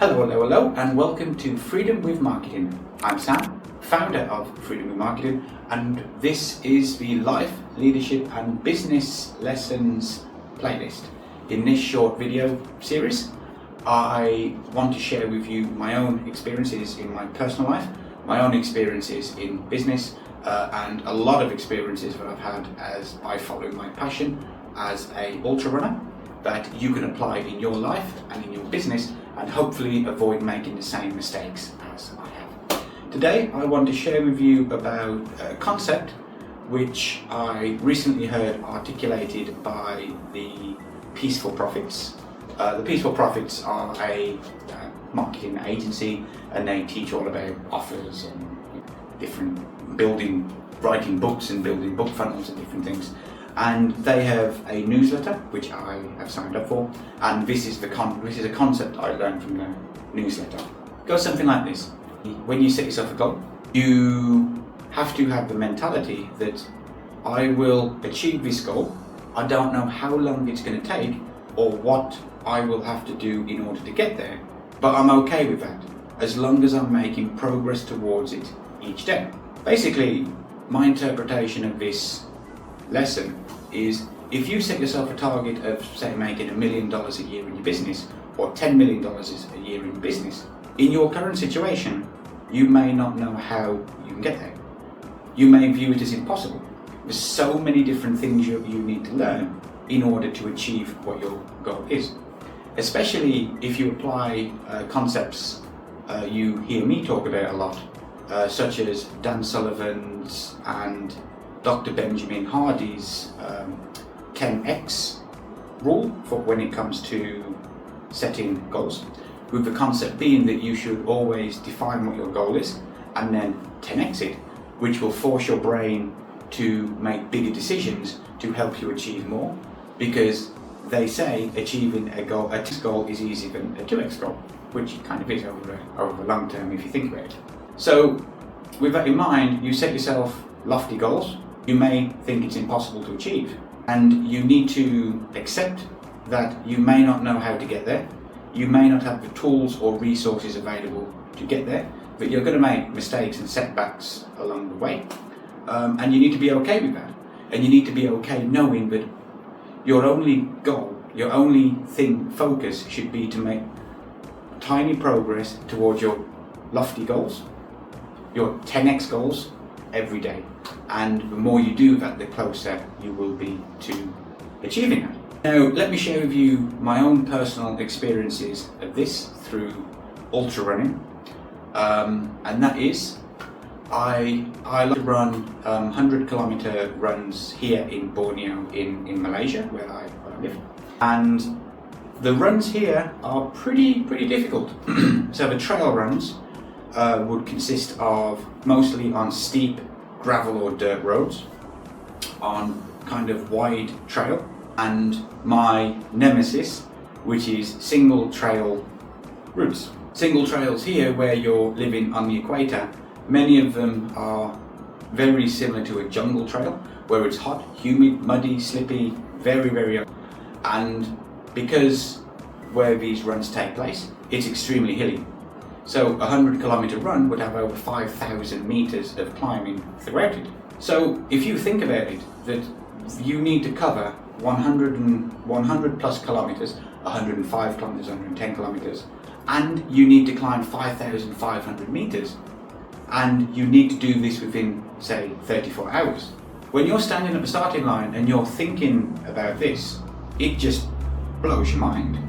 Hello, and welcome to Freedom with Marketing. I'm Sam, founder of Freedom with Marketing, and this is the Life, Leadership and Business Lessons playlist. In this short video series, I want to share with you my own experiences in my personal life, my own experiences in business, and a lot of experiences that I've had by following my passion as a ultra runner that you can apply in your life and in your business and hopefully avoid making the same mistakes as I have. Today I want to share with you about a concept which I recently heard articulated by the Peaceful Profits. The Peaceful Profits are a marketing agency, and they teach all about offers and different writing books and building book funnels and different things. And they have a newsletter which I have signed up for, and this is a concept I learned from the newsletter. It goes something like this: when you set yourself a goal, you have to have the mentality that I will achieve this goal. I don't know how long it's going to take or what I will have to do in order to get there, but I'm okay with that as long as I'm making progress towards it each day. Basically, my interpretation of this lesson is, if you set yourself a target of, say, making $1 million a year in your business or $10 million a year in business, in your current situation, you may not know how you can get there. You may view it as impossible. There's so many different things you need to learn in order to achieve what your goal is. Especially if you apply concepts you hear me talk about a lot, such as Dan Sullivan's and Dr. Benjamin Hardy's 10x rule for when it comes to setting goals, with the concept being that you should always define what your goal is and then 10x it, which will force your brain to make bigger decisions to help you achieve more, because they say achieving a 2x goal is easier than a 2x goal, which it kind of is over the long term if you think about it. So with that in mind, you set yourself lofty goals. You may think it's impossible to achieve, and you need to accept that you may not know how to get there. You may not have the tools or resources available to get there, but you're going to make mistakes and setbacks along the way, and you need to be okay with that. And you need to be okay knowing that your only goal, your only focus should be to make tiny progress towards your lofty goals, your 10x goals every day. And the more you do that, the closer you will be to achieving it. Now, let me share with you my own personal experiences of this through ultra running. And that is, I like to run 100-kilometer runs here in Borneo in Malaysia, where I live. And the runs here are pretty difficult. So the trail runs would consist of mostly on steep gravel or dirt roads, on kind of wide trail, and my nemesis, which is single trail routes. Single trails here, where you're living on the equator, many of them are very similar to a jungle trail, where it's hot, humid, muddy, slippy, very, and because where these runs take place, it's extremely hilly. So a 100-kilometer run would have over 5,000 meters of climbing throughout it. So if you think about it, that you need to cover 100 plus kilometers, 105 kilometers, 110 kilometers, and you need to climb 5,500 meters, and you need to do this within, say, 34 hours. When you're standing at the starting line and you're thinking about this, it just blows your mind.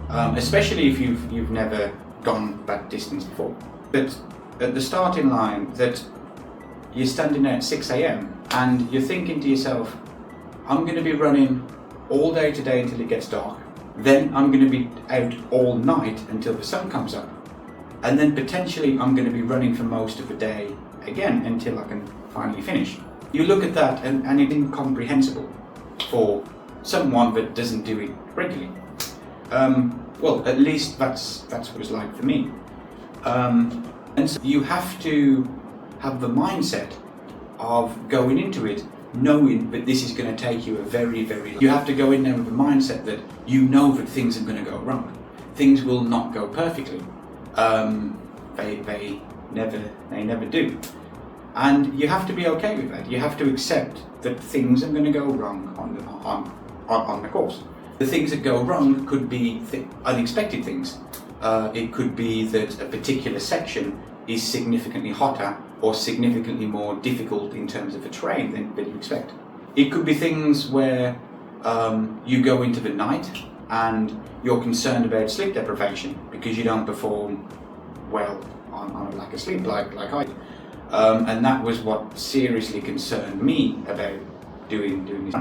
Especially if you've never gone that distance before. But at the starting line, that you're standing there at 6 a.m. and you're thinking to yourself, I'm going to be running all day today until it gets dark. Then I'm going to be out all night until the sun comes up. And then potentially I'm going to be running for most of the day again until I can finally finish. You look at that and it's incomprehensible for someone that doesn't do it regularly. Well, at least that's what it's like for me. And so you have to have the mindset of going into it knowing that this is going to take you a very, very... You have to go in there with the mindset that you know that things are going to go wrong. things will not go perfectly. They never do. And you have to be okay with that. You have to accept that things are going to go wrong on the course. The things that go wrong could be unexpected things. It could be that a particular section is significantly hotter or significantly more difficult in terms of a terrain than you expect. It could be things where you go into the night and you're concerned about sleep deprivation because you don't perform well on a lack of sleep like I do. And that was what seriously concerned me about doing this.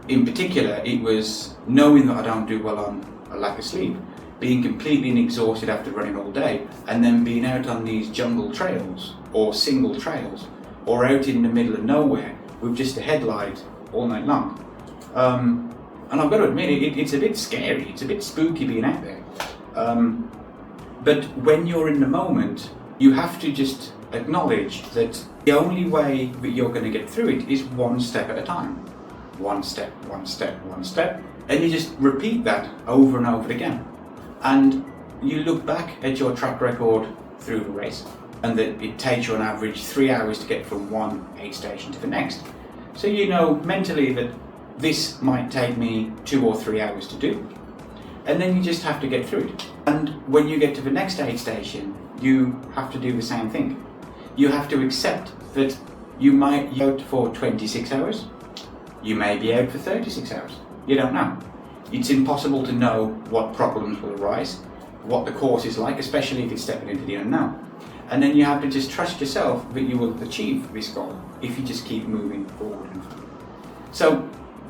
In particular, it was knowing that I don't do well on a lack of sleep, being completely exhausted after running all day, and then being out on these jungle trails or single trails or out in the middle of nowhere with just a headlight all night long. And I've got to admit, it's a bit scary, it's a bit spooky being out there. But when you're in the moment, you have to just acknowledge that the only way that you're going to get through it is one step at a time. One step, one step, one step. And you just repeat that over and over again. And you look back at your track record through the race, and that it takes you on average 3 hours to get from one aid station to the next. So you know mentally that this might take me 2 or 3 hours to do. And then you just have to get through it. And when you get to the next aid station, you have to do the same thing. You have to accept that you might be out for 26 hours, you may be out for 36 hours. You don't know. It's impossible to know what problems will arise, what the course is like, especially if it's stepping into the unknown. And then you have to just trust yourself that you will achieve this goal if you just keep moving forward. So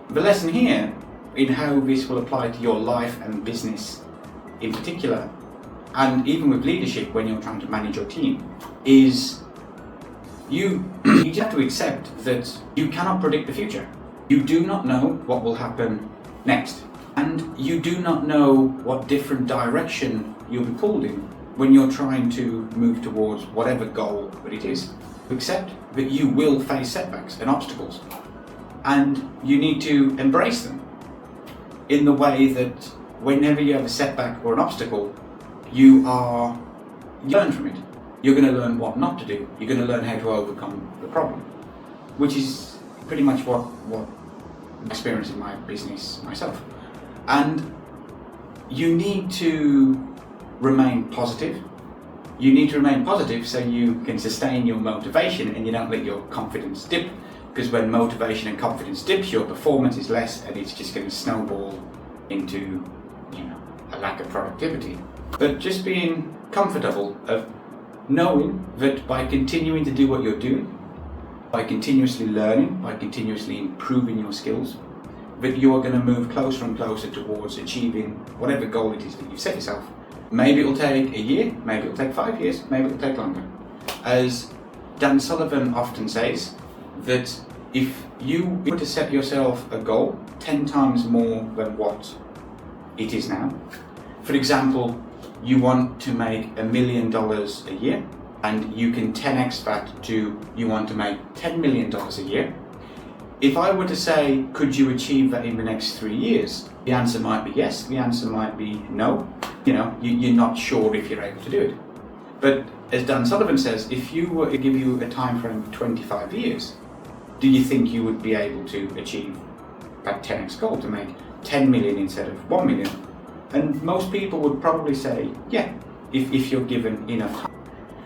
the lesson here in how this will apply to your life and business in particular, and even with leadership when you're trying to manage your team, is you have to accept that you cannot predict the future. You do not know what will happen next, and you do not know what different direction you'll be pulled in when you're trying to move towards whatever goal that it is. Accept that you will face setbacks and obstacles, and you need to embrace them in the way that whenever you have a setback or an obstacle, you learn from it. You're going to learn what not to do. You're going to learn how to overcome the problem, which is pretty much what I experienced in my business myself. And you need to remain positive. You need to remain positive so you can sustain your motivation and you don't let your confidence dip. Because when motivation and confidence dips, your performance is less, and it's just going to snowball into, a lack of productivity. But just being comfortable of knowing that by continuing to do what you're doing, by continuously learning, by continuously improving your skills, that you are going to move closer and closer towards achieving whatever goal it is that you've set yourself. Maybe it'll take a year, maybe it'll take 5 years, maybe it'll take longer. As Dan Sullivan often says, that if you were to set yourself a goal 10 times more than what it is now, for example, you want to make $1 million a year, and you can 10x that to you want to make $10 million a year. If I were to say, could you achieve that in the next 3 years? The answer might be yes, the answer might be no. You're not sure if you're able to do it. But as Dan Sullivan says, if you were to give you a time frame of 25 years, do you think you would be able to achieve that 10x goal to make 10 million instead of 1 million? And most people would probably say, yeah, if you're given enough time.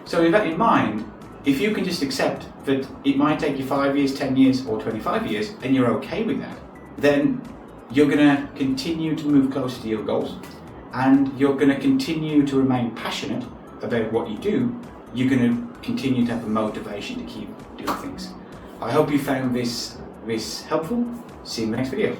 So with that in mind, if you can just accept that it might take you 5 years, 10 years, or 25 years, and you're okay with that, then you're going to continue to move closer to your goals, and you're going to continue to remain passionate about what you do. You're going to continue to have the motivation to keep doing things. I hope you found this helpful. See you in the next video.